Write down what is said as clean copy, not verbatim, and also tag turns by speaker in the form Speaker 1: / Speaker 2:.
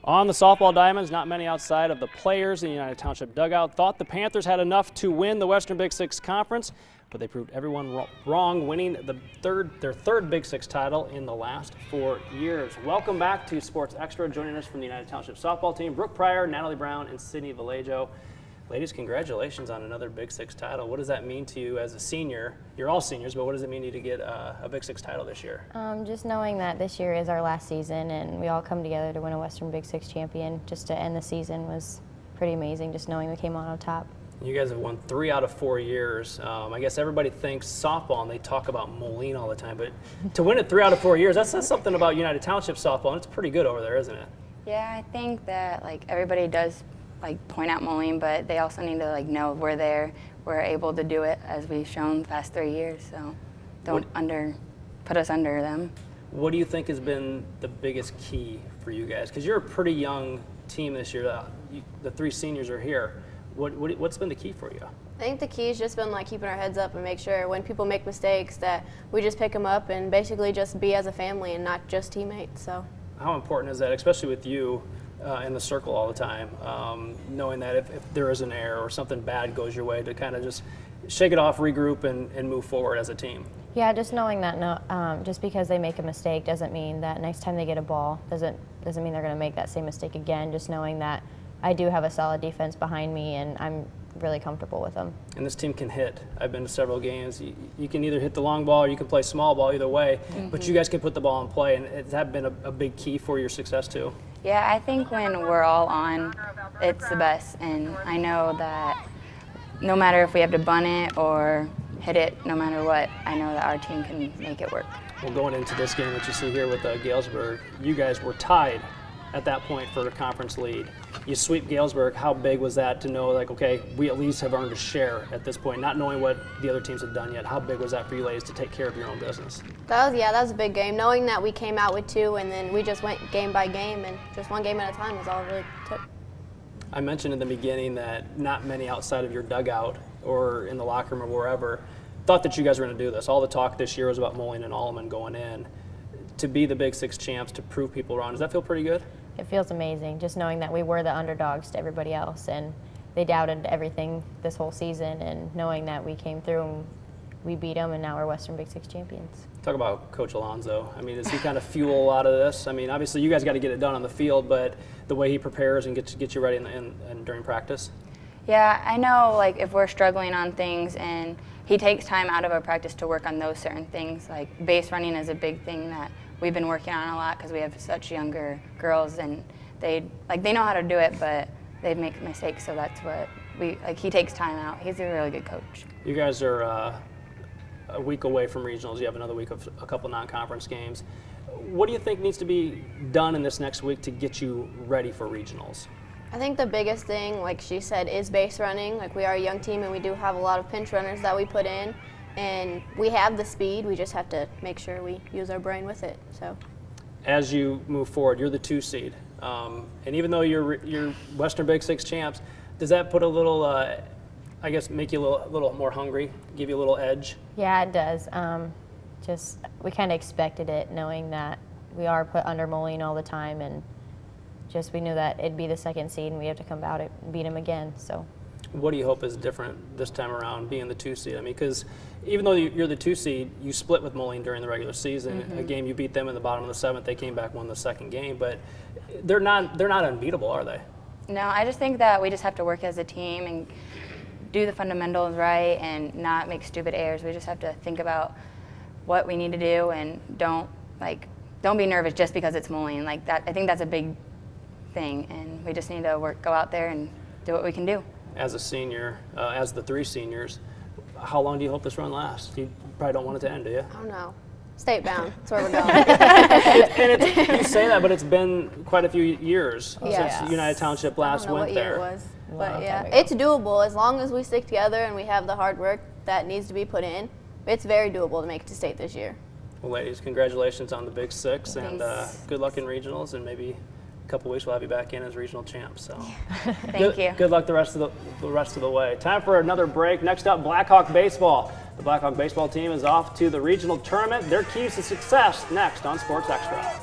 Speaker 1: On the softball diamonds, not many outside of the players in the United Township dugout thought the Panthers had enough to win the Western Big Six Conference, but they proved everyone wrong, winning their third Big Six title in the last 4 years. Welcome back to Sports Extra. Joining us from the United Township softball team, Brooke Pryor, Natalie Brown, and Sydney Vallejo. Ladies, congratulations on another Big Six title. What does that mean to you as a senior? You're all seniors, but what does it mean to you to get a Big Six title this year?
Speaker 2: Just knowing that this year is our last season and we all come together to win a Western Big Six champion just to end the season was pretty amazing, just knowing we came out on top.
Speaker 1: You guys have won 3 out of 4 years. I guess everybody thinks softball and they talk about Moline all the time, but to win it 3 out of 4 years, that says something about United Township softball, and it's pretty good over there, isn't it?
Speaker 3: Yeah, I think that everybody does point out Moline, but they also need to know we're there, we're able to do it as we've shown the past 3 years. So don't put us under them.
Speaker 1: What do you think has been the biggest key for you guys? Because you're a pretty young team this year. The 3 seniors are here. What's been the key for you?
Speaker 4: I think the key has just been keeping our heads up and make sure when people make mistakes that we just pick them up and basically just be as a family and not just teammates. So
Speaker 1: how important is that, especially with you in the circle all the time, knowing that if there is an error or something bad goes your way, to kind of just shake it off, regroup, and move forward as a team?
Speaker 2: Yeah, just knowing that just because they make a mistake doesn't mean that next time they get a ball doesn't mean they're going to make that same mistake again. Just knowing that I do have a solid defense behind me and I'm really comfortable with them.
Speaker 1: And this team can hit. I've been to several games. You can either hit the long ball or you can play small ball, either way, but you guys can put the ball in play, and has that been a big key for your success too?
Speaker 3: Yeah, I think when we're all on, it's the best, and I know that no matter if we have to bunt it or hit it, no matter what, I know that our team can make it work.
Speaker 1: Well, going into this game that you see here with Galesburg, you guys were tied at that point for the conference lead. You sweep Galesburg. How big was that to know, okay, we at least have earned a share at this point, not knowing what the other teams have done yet? How big was that for you ladies to take care of your own business?
Speaker 4: that was a big game. Knowing that we came out with 2 and then we just went game by game and just one game at a time was all it really took.
Speaker 1: I mentioned in the beginning that not many outside of your dugout or in the locker room or wherever thought that you guys were going to do this. All the talk this year was about Moline and Alleman going in. To be the Big Six champs, to prove people wrong, does that feel pretty good?
Speaker 2: It feels amazing, just knowing that we were the underdogs to everybody else, and they doubted everything this whole season, and knowing that we came through and we beat them, and now we're Western Big Six champions.
Speaker 1: Talk about Coach Alonso. I mean, does he kind of fuel a lot of this? I mean, obviously you guys got to get it done on the field, but the way he prepares and gets you ready and during practice?
Speaker 3: Yeah, I know if we're struggling on things and he takes time out of our practice to work on those certain things, base running is a big thing that we've been working on a lot because we have such younger girls, and they know how to do it, but they make mistakes, so that's what he takes time out. He's a really good coach.
Speaker 1: You guys are a week away from regionals. You have another week of a couple non-conference games. What do you think needs to be done in this next week to get you ready for regionals?
Speaker 4: I think the biggest thing, like she said, is base running. We are a young team and we do have a lot of pinch runners that we put in, and we have the speed. We just have to make sure we use our brain with it. So,
Speaker 1: as you move forward, you're the 2 seed, and even though you're Western Big Six champs, does that put a little, I guess, make you a little more hungry, give you a little edge?
Speaker 2: Yeah, it does. Just we kind of expected it, knowing that we are put under Moline all the time, and just we knew that it'd be the 2nd seed and we have to come out and beat them again. So,
Speaker 1: what do you hope is different this time around, being the 2 seed? I mean, because even though you're the 2 seed, you split with Moline during the regular season. A game you beat them in the bottom of the 7th. They came back, won the 2nd game, but they're not unbeatable, are they?
Speaker 3: No, I just think that we just have to work as a team and do the fundamentals right and not make stupid errors. We just have to think about what we need to do and don't be nervous just because it's Moline. I think that's a big thing, and we just need to go out there and do what we can do.
Speaker 1: As a senior, as the 3 seniors, how long do you hope this run lasts? You probably don't want it to end, do you?
Speaker 4: Oh no, state bound. That's where we're going.
Speaker 1: You say that, but it's been quite a few years since United Township last went there.
Speaker 4: I don't know what year it was, but yeah, it's doable as long as we stick together and we have the hard work that needs to be put in. It's very doable to make it to state this year.
Speaker 1: Well, ladies, congratulations on the Big Six, and good luck in regionals, and maybe couple weeks we'll have you back in as regional champs. So
Speaker 3: Thank you.
Speaker 1: Good luck the rest of the way. Time for another break. Next up, Blackhawk baseball. The Blackhawk baseball team is off to the regional tournament. Their keys to success next on Sports Extra.